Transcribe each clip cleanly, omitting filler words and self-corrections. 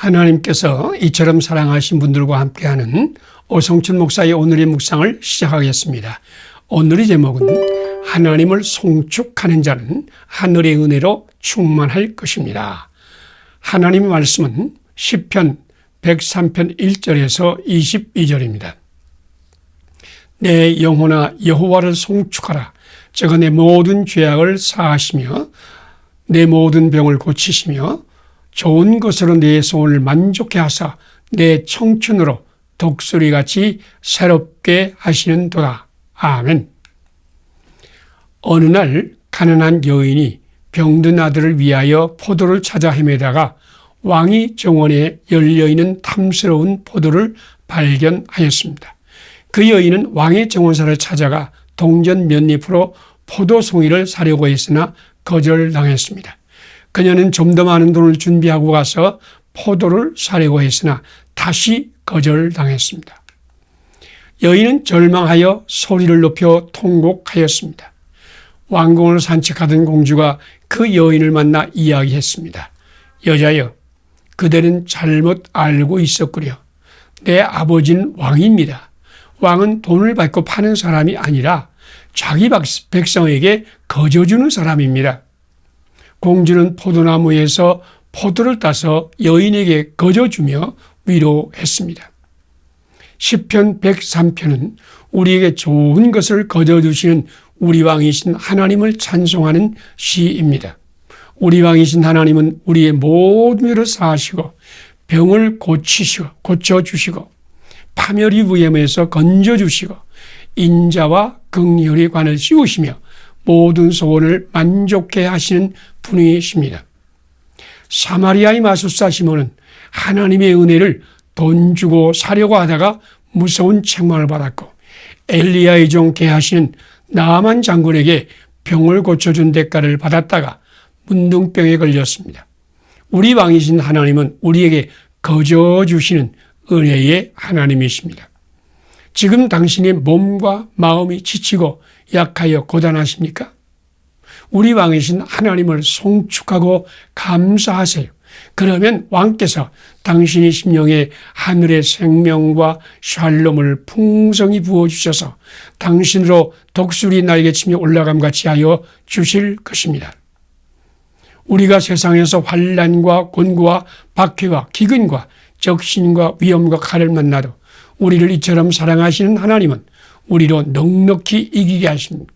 하나님께서 이처럼 사랑하신 분들과 함께하는 오성춘 목사의 오늘의 묵상을 시작하겠습니다. 오늘의 제목은 하나님을 송축하는 자는 하늘의 은혜로 충만할 것입니다. 하나님의 말씀은 시편 103편 1절에서 22절입니다. 내 영혼아 여호와를 송축하라. 저가 내 모든 죄악을 사하시며 내 모든 병을 고치시며 좋은 것으로 내 소원을 만족해 하사 내 청춘으로 독수리같이 새롭게 하시는도다. 아멘. 어느 날 가난한 여인이 병든 아들을 위하여 포도를 찾아 헤매다가 왕의 정원에 열려있는 탐스러운 포도를 발견하였습니다. 그 여인은 왕의 정원사를 찾아가 동전 몇 잎으로 포도송이를 사려고 했으나 거절당했습니다. 그녀는 좀 더 많은 돈을 준비하고 가서 포도를 사려고 했으나 다시 거절당했습니다. 여인은 절망하여 소리를 높여 통곡하였습니다. 왕궁을 산책하던 공주가 그 여인을 만나 이야기했습니다. 여자여, 그대는 잘못 알고 있었구려. 내 아버지는 왕입니다. 왕은 돈을 받고 파는 사람이 아니라 자기 백성에게 거저주는 사람입니다. 공주는 포도나무에서 포도를 따서 여인에게 거저주며 위로했습니다. 시편 103편은 우리에게 좋은 것을 거저주시는 우리 왕이신 하나님을 찬송하는 시입니다. 우리 왕이신 하나님은 우리의 모든 일을 사하시고 병을 고쳐주시고 파멸의 위험에서 건져주시고 인자와 긍휼의 관을 씌우시며 모든 소원을 만족해 하시는 분이십니다. 사마리아의 마술사 시몬은 하나님의 은혜를 돈 주고 사려고 하다가 무서운 책망을 받았고, 엘리야의 종 게하시는 나아만 장군에게 병을 고쳐준 대가를 받았다가 문둥병에 걸렸습니다. 우리 왕이신 하나님은 우리에게 거저 주시는 은혜의 하나님이십니다. 지금 당신의 몸과 마음이 지치고 약하여 고단하십니까? 우리 왕이신 하나님을 송축하고 감사하세요. 그러면 왕께서 당신의 심령에 하늘의 생명과 샬롬을 풍성히 부어주셔서 당신으로 독수리 날개치며 올라감같이 하여 주실 것입니다. 우리가 세상에서 환난과 곤고와 박해와 기근과 적신과 위험과 칼을 만나도 우리를 이처럼 사랑하시는 하나님은 우리로 넉넉히 이기게 하십니다.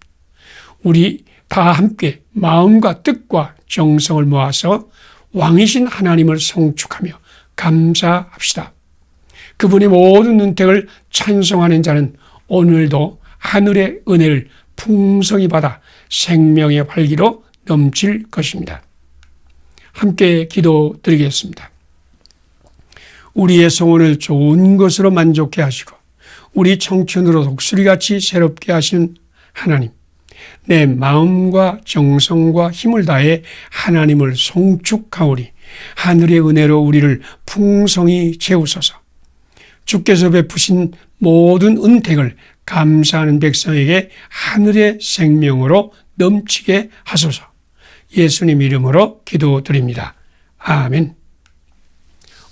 우리 다 함께 마음과 뜻과 정성을 모아서 왕이신 하나님을 송축하며 감사합시다. 그분의 모든 은택을 찬송하는 자는 오늘도 하늘의 은혜를 풍성히 받아 생명의 활기로 넘칠 것입니다. 함께 기도드리겠습니다. 우리의 소원을 좋은 것으로 만족해 하시고 우리 청춘으로 독수리같이 새롭게 하시는 하나님, 내 마음과 정성과 힘을 다해 하나님을 송축하오니 하늘의 은혜로 우리를 풍성히 채우소서. 주께서 베푸신 모든 은택을 감사하는 백성에게 하늘의 생명으로 넘치게 하소서. 예수님 이름으로 기도드립니다. 아멘.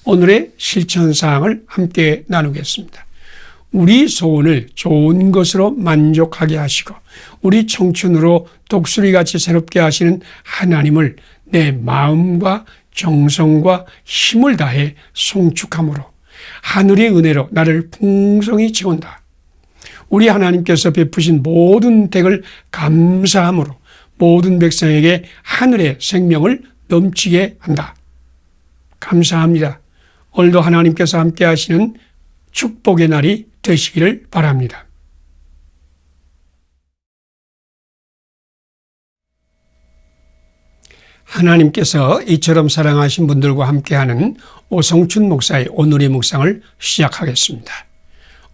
오늘의 실천사항을 함께 나누겠습니다. 우리 소원을 좋은 것으로 만족하게 하시고 우리 청춘으로 독수리같이 새롭게 하시는 하나님을 내 마음과 정성과 힘을 다해 송축함으로 하늘의 은혜로 나를 풍성히 채운다. 우리 하나님께서 베푸신 모든 덕을 감사함으로 모든 백성에게 하늘의 생명을 넘치게 한다. 감사합니다. 오늘도 하나님께서 함께 하시는 축복의 날이 되시기를 바랍니다. 하나님께서 이처럼 사랑하신 분들과 함께하는 오성춘 목사의 오늘의 묵상을 시작하겠습니다.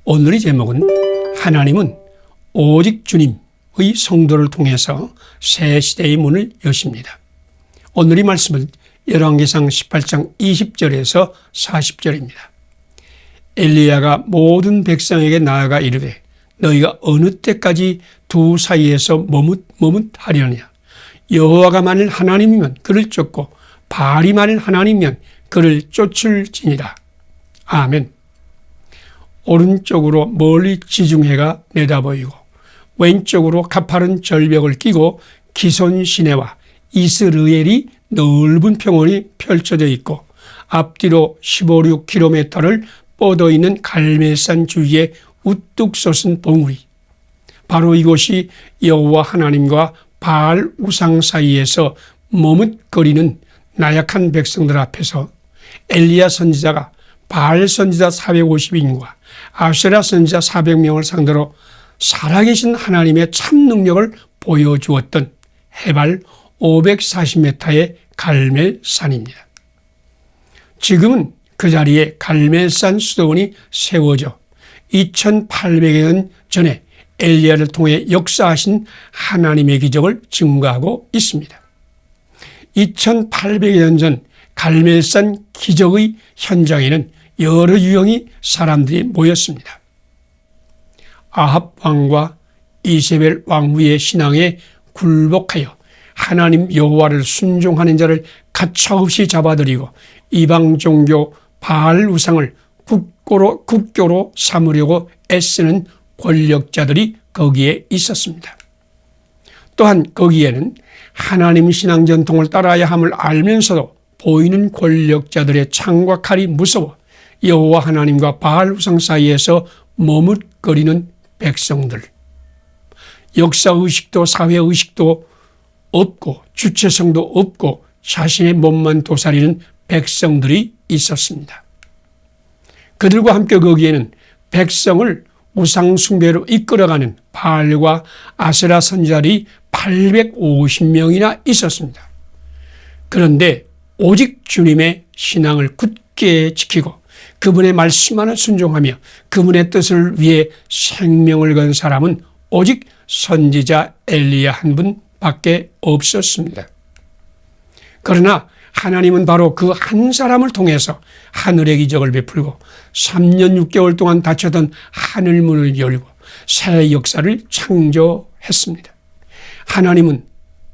오늘의 제목은 하나님은 오직 주님의 성도를 통해서 새 시대의 문을 여십니다. 오늘의 말씀은 열왕기상 18장 20절에서 40절입니다. 엘리야가 모든 백성에게 나아가 이르되 너희가 어느 때까지 두 사이에서 머뭇하려냐. 여호와가 만일 하나님이면 그를 쫓고 바알이 만일 하나님이면 그를 쫓을지니라. 아멘. 오른쪽으로 멀리 지중해가 내다보이고 왼쪽으로 가파른 절벽을 끼고 기손 시내와 이스르엘이 넓은 평원이 펼쳐져 있고 앞뒤로 15-16km를 뻗어 있는 갈멜산 주위에 우뚝 솟은 봉우리. 바로 이곳이 여호와 하나님과 바알 우상 사이에서 머뭇거리는 나약한 백성들 앞에서 엘리야 선지자가 바알 선지자 450인과 아세라 선지자 400명을 상대로 살아계신 하나님의 참 능력을 보여주었던 해발 540m의 갈멜산입니다. 지금은 그 자리에 갈멜산 수도원이 세워져 2800여 년 전에 엘리야를 통해 역사하신 하나님의 기적을 증거하고 있습니다. 2800여 년 전 갈멜산 기적의 현장에는 여러 유형의 사람들이 모였습니다. 아합 왕과 이세벨 왕후의 신앙에 굴복하여 하나님 여호와를 순종하는 자를 가차없이 잡아들이고 이방 종교 바알 우상을 국교로 삼으려고 애쓰는 권력자들이 거기에 있었습니다. 또한 거기에는 하나님 신앙 전통을 따라야 함을 알면서도 보이는 권력자들의 창과 칼이 무서워 여호와 하나님과 바알 우상 사이에서 머뭇거리는 백성들. 역사의식도 사회의식도 없고 주체성도 없고 자신의 몸만 도사리는 백성들이 있었습니다. 그들과 함께 거기에는 백성을 우상 숭배로 이끌어가는 바알과 아세라 선지자들이 850명이나 있었습니다. 그런데 오직 주님의 신앙을 굳게 지키고 그분의 말씀만을 순종하며 그분의 뜻을 위해 생명을 건 사람은 오직 선지자 엘리야 한 분밖에 없었습니다. 그러나 하나님은 바로 그 한 사람을 통해서 하늘의 기적을 베풀고 3년 6개월 동안 닫혔던 하늘문을 열고 새 역사를 창조했습니다. 하나님은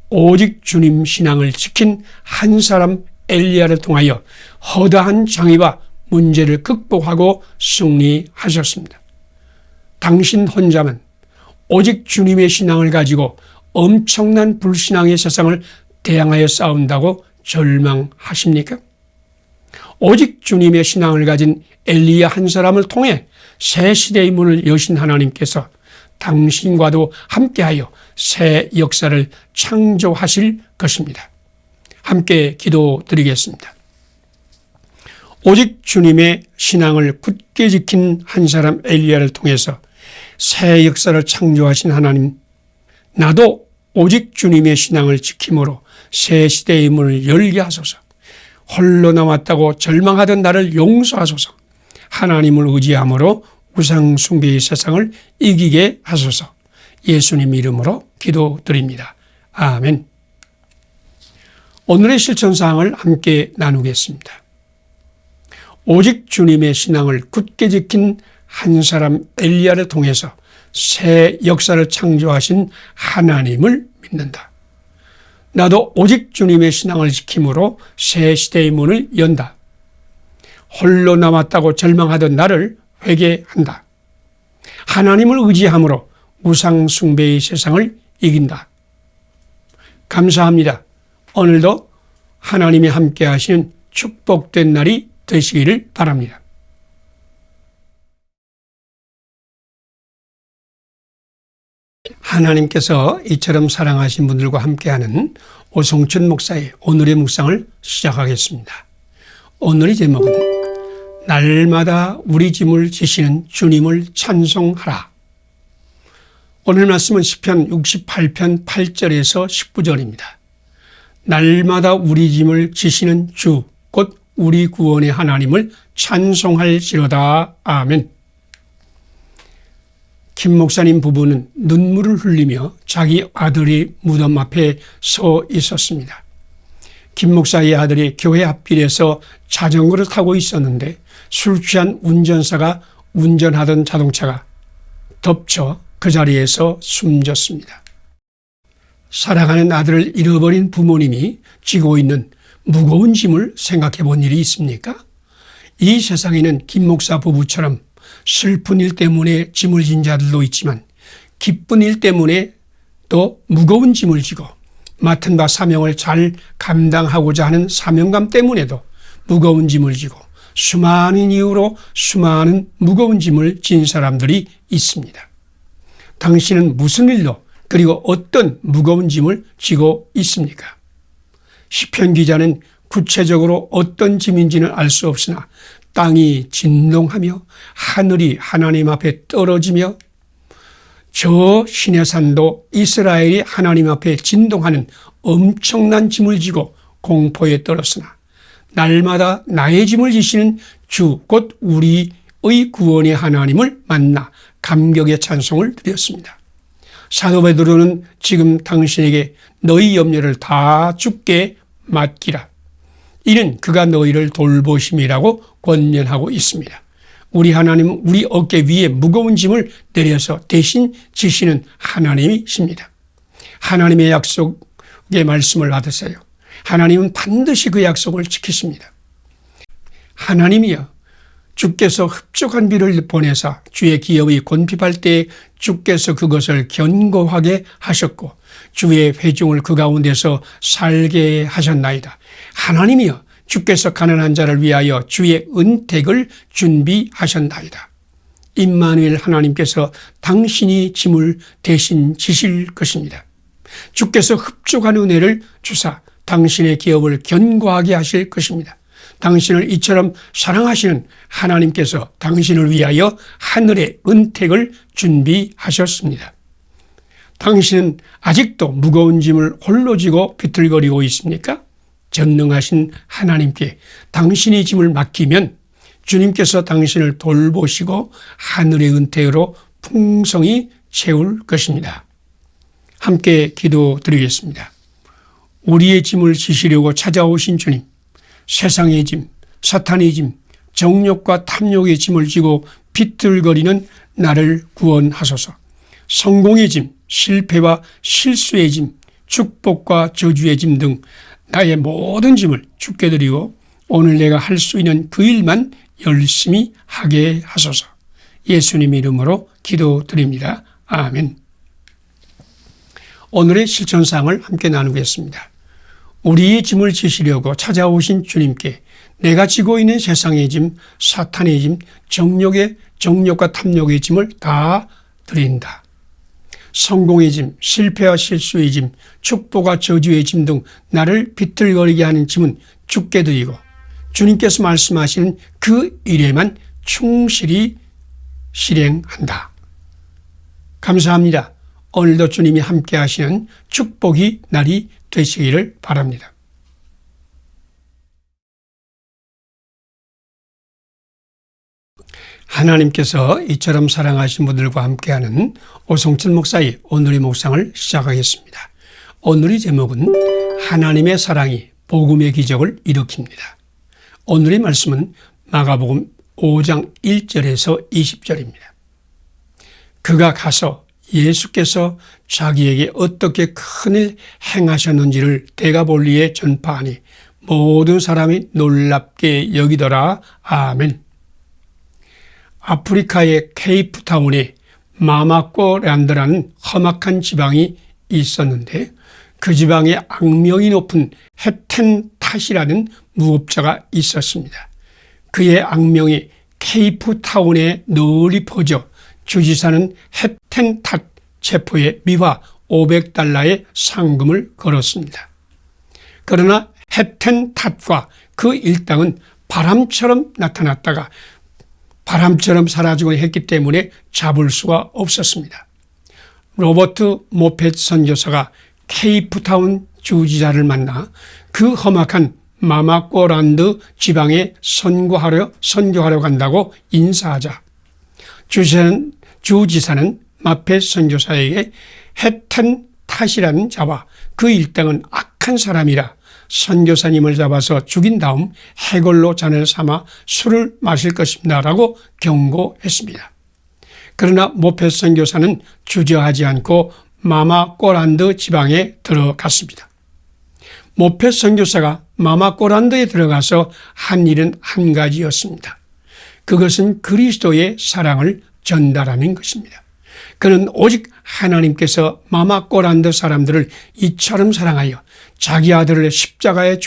오직 주님 신앙을 지킨 한 사람 엘리야를 통하여 허다한 장애와 문제를 극복하고 승리하셨습니다. 당신 혼자만 오직 주님의 신앙을 가지고 엄청난 불신앙의 세상을 대항하여 싸운다고 절망하십니까? 오직 주님의 신앙을 가진 엘리야 한 사람을 통해 새 시대의 문을 여신 하나님께서 당신과도 함께하여 새 역사를 창조하실 것입니다. 함께 기도드리겠습니다. 오직 주님의 신앙을 굳게 지킨 한 사람 엘리야를 통해서 새 역사를 창조하신 하나님, 나도 오직 주님의 신앙을 지킴으로 새 시대의 문을 열게 하소서. 홀로 남았다고 절망하던 나를 용서하소서. 하나님을 의지함으로 우상 숭배의 세상을 이기게 하소서. 예수님 이름으로 기도드립니다. 아멘. 오늘의 실천사항을 함께 나누겠습니다. 오직 주님의 신앙을 굳게 지킨 한 사람 엘리야를 통해서 새 역사를 창조하신 하나님을 믿는다. 나도 오직 주님의 신앙을 지킴으로 새 시대의 문을 연다. 홀로 남았다고 절망하던 나를 회개한다. 하나님을 의지함으로 우상 숭배의 세상을 이긴다. 감사합니다. 오늘도 하나님이 함께 하시는 축복된 날이 되시기를 바랍니다. 하나님께서 이처럼 사랑하신 분들과 함께하는 오성춘 목사의 오늘의 묵상을 시작하겠습니다. 오늘의 제목은 날마다 우리 짐을 지시는 주님을 찬송하라. 오늘 말씀은 시편 68편 8절에서 19절입니다. 날마다 우리 짐을 지시는 주, 곧 우리 구원의 하나님을 찬송할지로다. 아멘. 김 목사님 부부는 눈물을 흘리며 자기 아들이 무덤 앞에 서 있었습니다. 김 목사의 아들이 교회 앞길에서 자전거를 타고 있었는데 술 취한 운전사가 운전하던 자동차가 덮쳐 그 자리에서 숨졌습니다. 사랑하는 아들을 잃어버린 부모님이 지고 있는 무거운 짐을 생각해 본 일이 있습니까? 이 세상에는 김 목사 부부처럼 슬픈 일 때문에 짐을 진 자들도 있지만 기쁜 일 때문에 또 무거운 짐을 지고 맡은 바 사명을 잘 감당하고자 하는 사명감 때문에도 무거운 짐을 지고 수많은 이유로 수많은 무거운 짐을 진 사람들이 있습니다. 당신은 무슨 일로 그리고 어떤 무거운 짐을 지고 있습니까? 시편 기자는 구체적으로 어떤 짐인지는 알 수 없으나 땅이 진동하며 하늘이 하나님 앞에 떨어지며 저 시내산도 이스라엘이 하나님 앞에 진동하는 엄청난 짐을 지고 공포에 떨었으나 날마다 나의 짐을 지시는 주 곧 우리의 구원의 하나님을 만나 감격의 찬송을 드렸습니다. 사도 베드로는 지금 당신에게 너희 염려를 다 주께 맡기라. 이는 그가 너희를 돌보심이라고 권면하고 있습니다. 우리 하나님은 우리 어깨 위에 무거운 짐을 내려서 대신 지시는 하나님이십니다. 하나님의 약속의 말씀을 받으세요. 하나님은 반드시 그 약속을 지키십니다. 하나님이여, 주께서 흡족한 비를 보내사 주의 기업이 곤핍할 때에 주께서 그것을 견고하게 하셨고 주의 회중을 그 가운데서 살게 하셨나이다. 하나님이여, 주께서 가난한 자를 위하여 주의 은택을 준비하셨나이다. 임마누엘 하나님께서 당신이 짐을 대신 지실 것입니다. 주께서 흡족한 은혜를 주사 당신의 기업을 견고하게 하실 것입니다. 당신을 이처럼 사랑하시는 하나님께서 당신을 위하여 하늘의 은택을 준비하셨습니다. 당신은 아직도 무거운 짐을 홀로 지고 비틀거리고 있습니까? 전능하신 하나님께 당신의 짐을 맡기면 주님께서 당신을 돌보시고 하늘의 은택으로 풍성히 채울 것입니다. 함께 기도드리겠습니다. 우리의 짐을 지시려고 찾아오신 주님, 세상의 짐, 사탄의 짐, 정욕과 탐욕의 짐을 지고 비틀거리는 나를 구원하소서. 성공의 짐, 실패와 실수의 짐, 축복과 저주의 짐 등 나의 모든 짐을 주께 드리고 오늘 내가 할 수 있는 그 일만 열심히 하게 하소서. 예수님 이름으로 기도드립니다. 아멘. 오늘의 실천사항을 함께 나누겠습니다. 우리의 짐을 지시려고 찾아오신 주님께 내가 지고 있는 세상의 짐, 사탄의 짐, 정욕과 탐욕의 짐을 다 드린다. 성공의 짐, 실패와 실수의 짐, 축복과 저주의 짐 등 나를 비틀거리게 하는 짐은 주께 드리고 주님께서 말씀하시는 그 일에만 충실히 실행한다. 감사합니다. 오늘도 주님이 함께 하시는 축복이 날이 되시기를 바랍니다. 하나님께서 이처럼 사랑하신 분들과 함께하는 오성철 목사의 오늘의 묵상을 시작하겠습니다. 오늘의 제목은 하나님의 사랑이 복음의 기적을 일으킵니다. 오늘의 말씀은 마가복음 5장 1절에서 20절입니다. 그가 가서 예수께서 자기에게 어떻게 큰일 행하셨는지를 데가볼리에 전파하니 모든 사람이 놀랍게 여기더라. 아멘. 아프리카의 케이프타운에 마마꼬란드라는 험악한 지방이 있었는데 그 지방에 악명이 높은 헵텐탓이라는 무법자가 있었습니다. 그의 악명이 케이프타운에 널리 퍼져 주지사는 헵텐탓 체포에 미화 $500의 상금을 걸었습니다. 그러나 헵텐탓과 그 일당은 바람처럼 나타났다가 바람처럼 사라지곤 했기 때문에 잡을 수가 없었습니다. 로버트 모펫 선교사가 케이프타운 주지사를 만나 그 험악한 마마꼬란드 지방에 선교하러 간다고 인사하자 주지사는 마펫 선교사에게 헵텐탓이라는 자와 그 일당은 악한 사람이라 선교사님을 잡아서 죽인 다음 해골로 잔을 삼아 술을 마실 것입니다 라고 경고했습니다. 그러나 모펫 선교사는 주저하지 않고 마마꼬란드 지방에 들어갔습니다. 모펫 선교사가 마마꼬란드에 들어가서 한 일은 한 가지였습니다. 그것은 그리스도의 사랑을 전달하는 것입니다. 그는 오직 하나님께서 마마꼬란드 사람들을 이처럼 사랑하여 자기 아들을 십자가에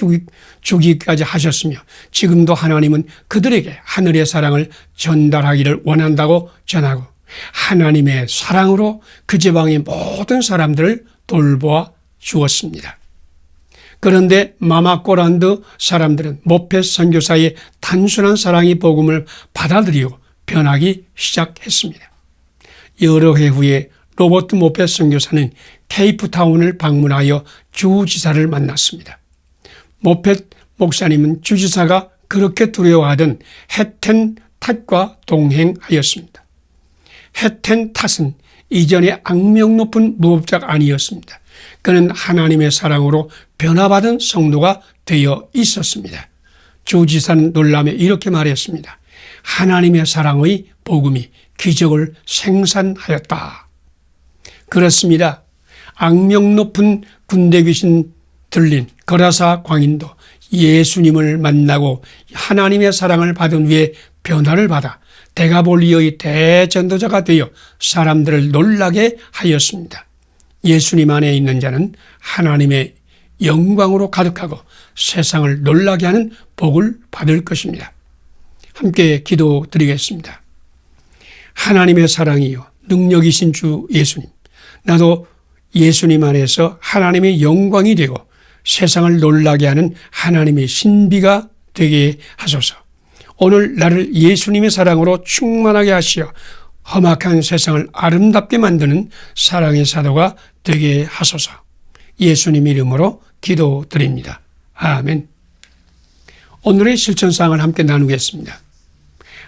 죽이기까지 하셨으며 지금도 하나님은 그들에게 하늘의 사랑을 전달하기를 원한다고 전하고 하나님의 사랑으로 그 지방의 모든 사람들을 돌보아 주었습니다. 그런데 마마꼬란드 사람들은 모펫 선교사의 단순한 사랑의 복음을 받아들이고 변하기 시작했습니다. 여러 해 후에 로버트 모펫 선교사는 케이프타운을 방문하여 주지사를 만났습니다. 모펫 목사님은 주지사가 그렇게 두려워하던 해텐 탓과 동행하였습니다. 해텐 탓은 이전에 악명 높은 무법자가 아니었습니다. 그는 하나님의 사랑으로 변화받은 성도가 되어 있었습니다. 주지사는 놀라며 이렇게 말했습니다. 하나님의 사랑의 복음이 기적을 생산하였다. 그렇습니다. 악명 높은 군대 귀신 들린 거라사 광인도 예수님을 만나고 하나님의 사랑을 받은 후에 변화를 받아 데가볼리오의 대전도자가 되어 사람들을 놀라게 하였습니다. 예수님 안에 있는 자는 하나님의 영광으로 가득하고 세상을 놀라게 하는 복을 받을 것입니다. 함께 기도드리겠습니다. 하나님의 사랑이요 능력이신 주 예수님, 나도 예수님 안에서 하나님의 영광이 되고 세상을 놀라게 하는 하나님의 신비가 되게 하소서. 오늘 나를 예수님의 사랑으로 충만하게 하시어 험악한 세상을 아름답게 만드는 사랑의 사도가 되게 하소서. 예수님 이름으로 기도드립니다. 아멘. 오늘의 실천사항을 함께 나누겠습니다.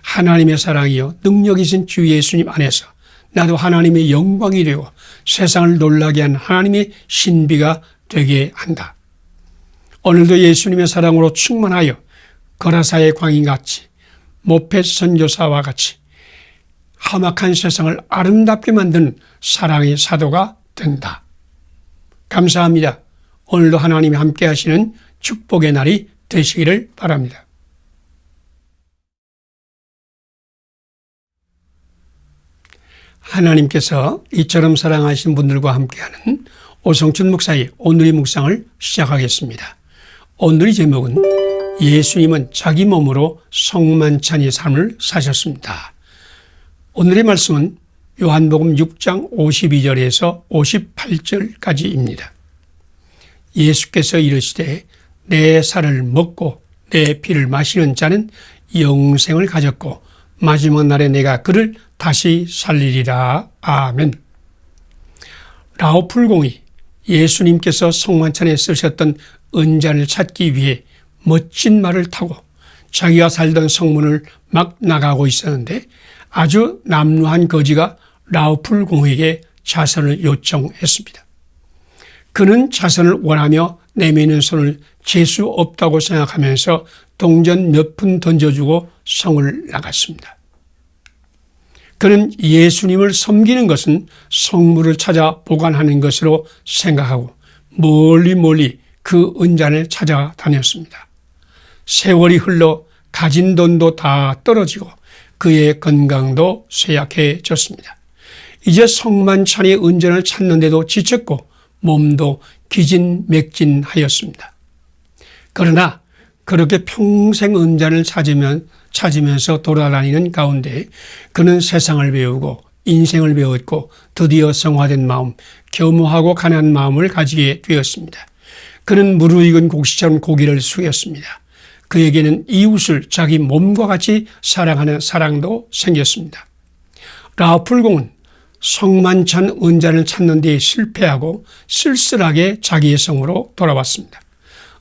하나님의 사랑이요 능력이신 주 예수님 안에서 나도 하나님의 영광이 되고 세상을 놀라게 한 하나님의 신비가 되게 한다. 오늘도 예수님의 사랑으로 충만하여 거라사의 광인같이 모펫 선교사와 같이 험악한 세상을 아름답게 만드는 사랑의 사도가 된다. 감사합니다. 오늘도 하나님이 함께 하시는 축복의 날이 되시기를 바랍니다. 하나님께서 이처럼 사랑하신 분들과 함께하는 오성춘 목사의 오늘의 묵상을 시작하겠습니다. 오늘의 제목은 예수님은 자기 몸으로 성만찬의 삶을 사셨습니다. 오늘의 말씀은 요한복음 6장 52절에서 58절까지입니다. 예수께서 이르시되 내 살을 먹고 내 피를 마시는 자는 영생을 가졌고 마지막 날에 내가 그를 다시 살리리라. 아멘. 라오풀공이 예수님께서 성만찬에 쓰셨던 은잔을 찾기 위해 멋진 말을 타고 자기가 살던 성문을 막 나가고 있었는데 아주 남루한 거지가 라오풀공에게 자선을 요청했습니다. 그는 자선을 원하며 내미는 손을 재수 없다고 생각하면서 동전 몇 푼 던져주고 성을 나갔습니다. 그는 예수님을 섬기는 것은 성물을 찾아 보관하는 것으로 생각하고 멀리 그 은잔을 찾아다녔습니다. 세월이 흘러 가진 돈도 다 떨어지고 그의 건강도 쇠약해졌습니다. 이제 성만찬의 은잔을 찾는데도 지쳤고 몸도 기진맥진하였습니다. 그러나 그렇게 평생 은잔을 찾으면서 돌아다니는 가운데 그는 세상을 배우고 인생을 배웠고 드디어 성화된 마음, 겸허하고 가난한 마음을 가지게 되었습니다. 그는 무르익은 곡식처럼 고개를 숙였습니다. 그에게는 이웃을 자기 몸과 같이 사랑하는 사랑도 생겼습니다. 라오풀공은 성만찬 은잔을 찾는 데 실패하고 쓸쓸하게 자기의 성으로 돌아왔습니다.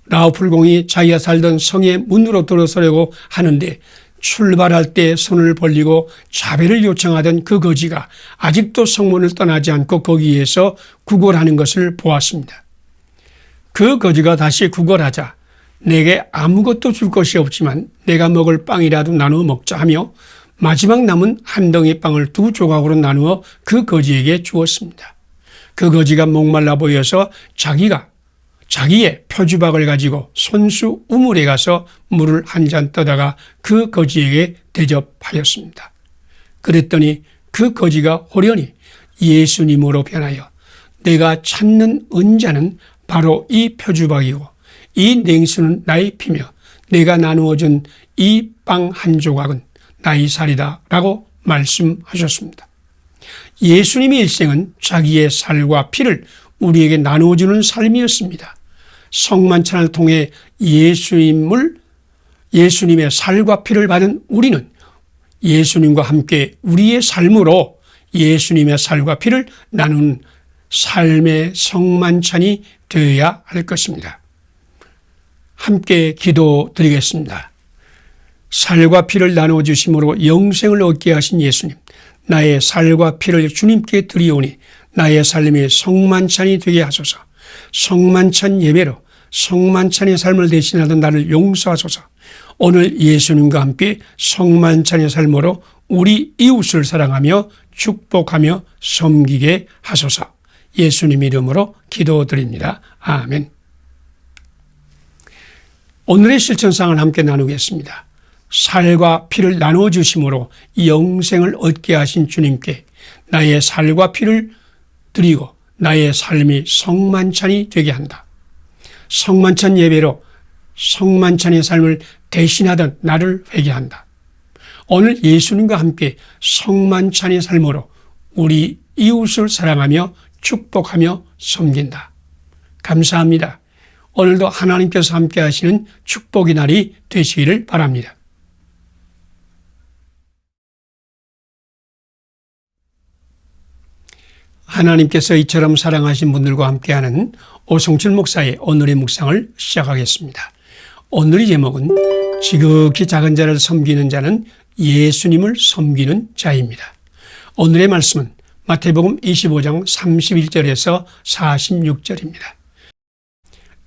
라오풀공이 자기가 살던 성의 문으로 들어서려고 하는데 출발할 때 손을 벌리고 자배를 요청하던 그 거지가 아직도 성문을 떠나지 않고 거기에서 구걸하는 것을 보았습니다. 그 거지가 다시 구걸하자 내게 아무것도 줄 것이 없지만 내가 먹을 빵이라도 나누어 먹자 하며 마지막 남은 한 덩이 빵을 2조각으로 나누어 그 거지에게 주었습니다. 그 거지가 목말라 보여서 자기의 표주박을 가지고 손수 우물에 가서 물을 한 잔 떠다가 그 거지에게 대접하였습니다. 그랬더니 그 거지가 호련히 예수님으로 변하여 내가 찾는 은자는 바로 이 표주박이고 이 냉수는 나의 피며 내가 나누어 준 이 빵 한 조각은 나의 살이다 라고 말씀하셨습니다. 예수님의 일생은 자기의 살과 피를 우리에게 나누어주는 삶이었습니다. 성만찬을 통해 예수님의 살과 피를 받은 우리는 예수님과 함께 우리의 삶으로 예수님의 살과 피를 나누는 삶의 성만찬이 되어야 할 것입니다. 함께 기도드리겠습니다. 살과 피를 나누어 주심으로 영생을 얻게 하신 예수님, 나의 살과 피를 주님께 드리오니 나의 삶이 성만찬이 되게 하소서. 성만찬 예배로 성만찬의 삶을 대신하던 나를 용서하소서. 오늘 예수님과 함께 성만찬의 삶으로 우리 이웃을 사랑하며 축복하며 섬기게 하소서. 예수님 이름으로 기도드립니다. 아멘. 오늘의 실천상을 함께 나누겠습니다. 살과 피를 나누어 주심으로 영생을 얻게 하신 주님께 나의 살과 피를 드리고 나의 삶이 성만찬이 되게 한다. 성만찬 예배로 성만찬의 삶을 대신하던 나를 회개한다. 오늘 예수님과 함께 성만찬의 삶으로 우리 이웃을 사랑하며 축복하며 섬긴다. 감사합니다. 오늘도 하나님께서 함께 하시는 축복의 날이 되시기를 바랍니다. 하나님께서 이처럼 사랑하신 분들과 함께하는 오성철 목사의 오늘의 묵상을 시작하겠습니다. 오늘의 제목은 지극히 작은 자를 섬기는 자는 예수님을 섬기는 자입니다. 오늘의 말씀은 마태복음 25장 31절에서 46절입니다.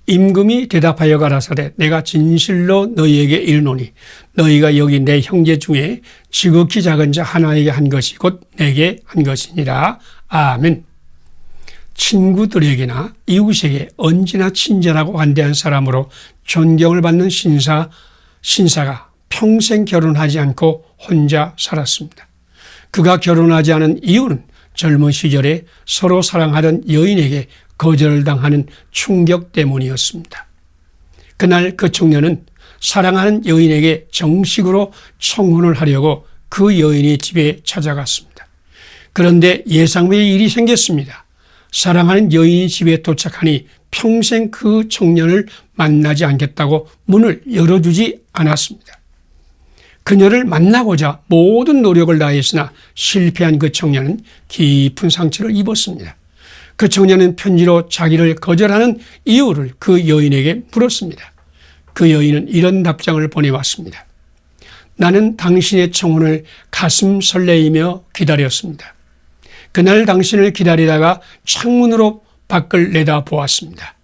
임금이 대답하여 가라사대 내가 진실로 너희에게 이르노니 너희가 여기 내 형제 중에 지극히 작은 자 하나에게 한 것이 곧 내게 한 것이니라. 아멘. 친구들에게나 이웃에게 언제나 친절하고 관대한 사람으로 존경을 받는 신사가 평생 결혼하지 않고 혼자 살았습니다. 그가 결혼하지 않은 이유는 젊은 시절에 서로 사랑하던 여인에게 거절당하는 충격 때문이었습니다. 그날 그 청년은 사랑하는 여인에게 정식으로 청혼을 하려고 그 여인의 집에 찾아갔습니다. 그런데 예상 외의 일이 생겼습니다. 사랑하는 여인이 집에 도착하니 평생 그 청년을 만나지 않겠다고 문을 열어주지 않았습니다. 그녀를 만나고자 모든 노력을 다했으나 실패한 그 청년은 깊은 상처를 입었습니다. 그 청년은 편지로 자기를 거절하는 이유를 그 여인에게 물었습니다. 그 여인은 이런 답장을 보내왔습니다. 나는 당신의 청혼을 가슴 설레이며 기다렸습니다. 그날 당신을 기다리다가 창문으로 밖을 내다보았습니다.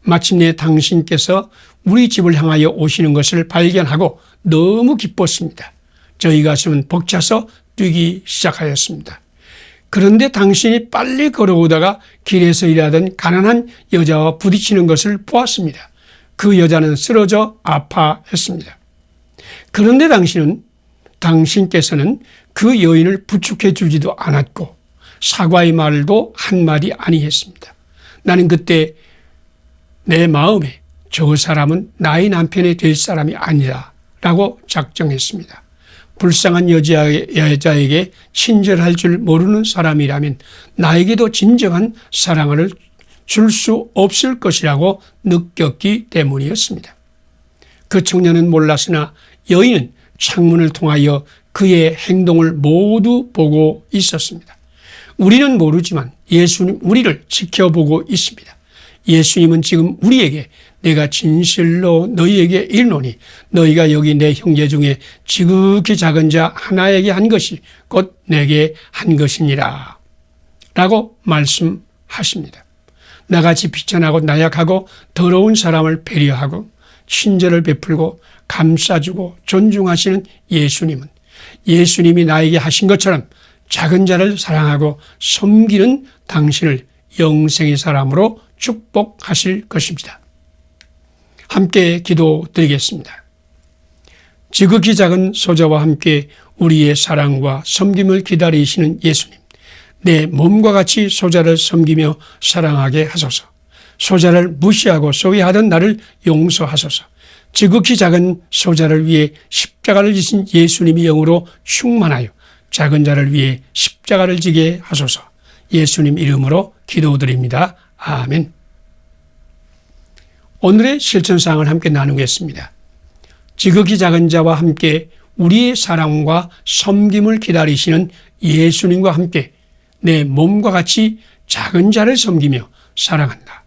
마침내 당신께서 우리 집을 향하여 오시는 것을 발견하고 너무 기뻤습니다. 저희 가슴은 벅차서 뛰기 시작하였습니다. 그런데 당신이 빨리 걸어오다가 길에서 일하던 가난한 여자와 부딪히는 것을 보았습니다. 그 여자는 쓰러져 아파했습니다. 그런데 당신께서는 그 여인을 부축해 주지도 않았고 사과의 말도 한마디 아니했습니다. 나는 그때 내 마음에 저 사람은 나의 남편이 될 사람이 아니다 라고 작정했습니다. 불쌍한 여자에게 친절할 줄 모르는 사람이라면 나에게도 진정한 사랑을 줄 수 없을 것이라고 느꼈기 때문이었습니다. 그 청년은 몰랐으나 여인은 창문을 통하여 그의 행동을 모두 보고 있었습니다. 우리는 모르지만 예수님 우리를 지켜보고 있습니다. 예수님은 지금 우리에게 내가 진실로 너희에게 이르노니 너희가 여기 내 형제 중에 지극히 작은 자 하나에게 한 것이 곧 내게 한 것이니라 라고 말씀하십니다. 나같이 비천하고 나약하고 더러운 사람을 배려하고 친절을 베풀고 감싸주고 존중하시는 예수님이 나에게 하신 것처럼 작은 자를 사랑하고 섬기는 당신을 영생의 사람으로 축복하실 것입니다. 함께 기도드리겠습니다. 지극히 작은 소자와 함께 우리의 사랑과 섬김을 기다리시는 예수님, 내 몸과 같이 소자를 섬기며 사랑하게 하소서. 소자를 무시하고 소외하던 나를 용서하소서. 지극히 작은 소자를 위해 십자가를 지신 예수님의 영으로 충만하여 작은 자를 위해 십자가를 지게 하소서. 예수님 이름으로 기도드립니다. 아멘. 오늘의 실천사항을 함께 나누겠습니다. 지극히 작은 자와 함께 우리의 사랑과 섬김을 기다리시는 예수님과 함께 내 몸과 같이 작은 자를 섬기며 사랑한다.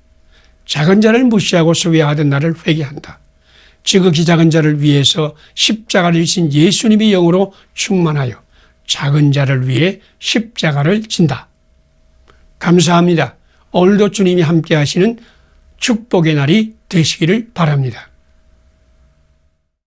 작은 자를 무시하고 소외하던 나를 회개한다. 지극히 작은 자를 위해서 십자가를 지신 예수님의 영으로 충만하여 작은 자를 위해 십자가를 진다. 감사합니다. 오늘도 주님이 함께 하시는 축복의 날이 되시기를 바랍니다.